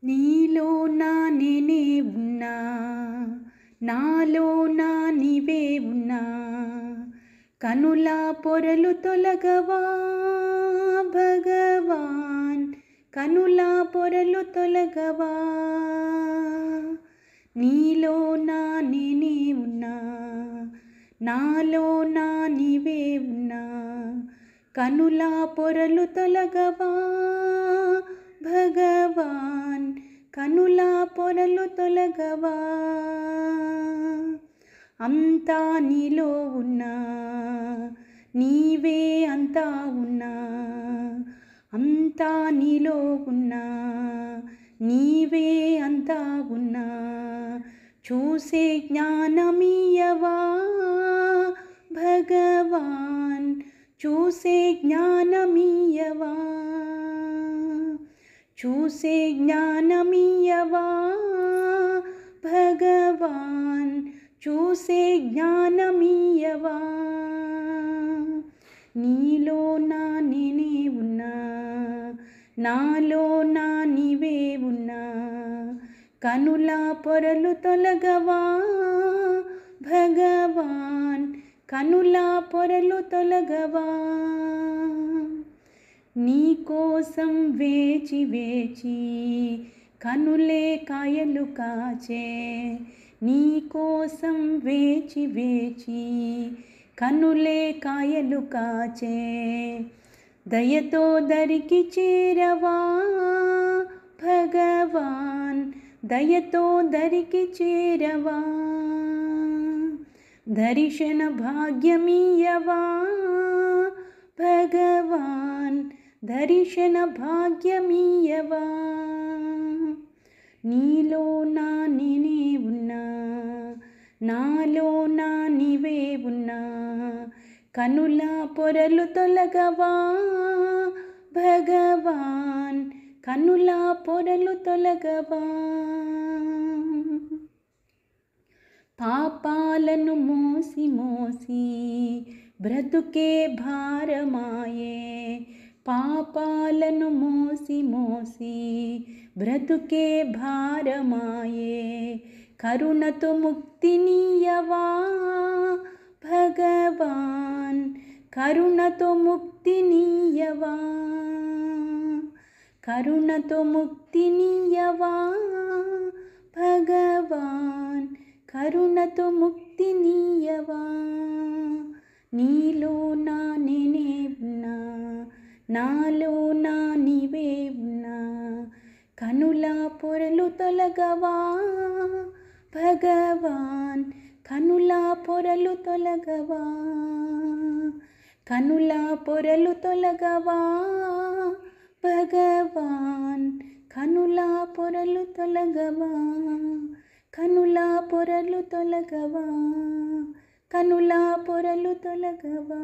నీలో నా నేనే ఉన్నా, నాలో నా నీవే ఉన్నా, కనుల పొరలు తొలగవా భగవాన్, కనుల పొరలు తొలగవా. నీలో నా నేనే ఉన్నా, నాలో నా నీవే ఉన్నా, కనుల పొరలు తొలగవా భగవాన్, కనుల పొరలు తొలగవా. అంతా నీలో ఉన్నా, నీవే అంతా ఉన్నా, అంతా నీలో ఉన్నా, నీవే అంతా ఉన్నా, చూసే జ్ఞానమియ్యవా భగవాన్, చూసే జ్ఞానమియ్యవా, చూసే జ్ఞానమియ్యవా భగవాన్, చూసే జ్ఞానమియ్యవా. నీలో నా నేనే ఉన్నా, నాలో నా నీవే ఉన్నా, కనుల పొరలు తొలగవా భగవాన్, కనుల పొరలు తొలగవా. నీ కోసం వేచి వేచి కనులే కాయలు కాచే, నీ కోసం వేచి వేచి కనులే కాయలు కాచే, దయతో దరికి చేరవా భగవాన్, దయతో దరికి చేరవా. దర్శన భాగ్యమియ్యవా భగవాన్, దర్శన భాగ్యమియ్యవా. నీలో నా నేనే ఉన్నా, నాలో నా నీవే ఉన్నా, కనుల పొరలు తొలగవా భగవాన్, కనుల పొరలు తొలగవా. పాపాలను మోసి మోసి బ్రతుకే భారమాయే, పాపాలను మోసి మోసి బ్రతుకే భారమాయే, కరుణతో ముక్తినియ్యవా భగవాన్, కరుణతో ముక్తినియ్యవా, కరుణతో ముక్తినియ్యవా భగవాన్, కరుణతో ముక్తినియ్యవా. నీలో నా నేనే ఉన్నా, నాలో నా నీవే ఉన్నా, కనుల పొరలు తొలగవా భగవాన్, కనుల పొరలు తొలగవా, కనుల పొరలు తొలగవా భగవాన్, కనుల పొరలు తొలగవా, కనుల పొరలు తొలగవా, కనుల పొరలు తొలగవా.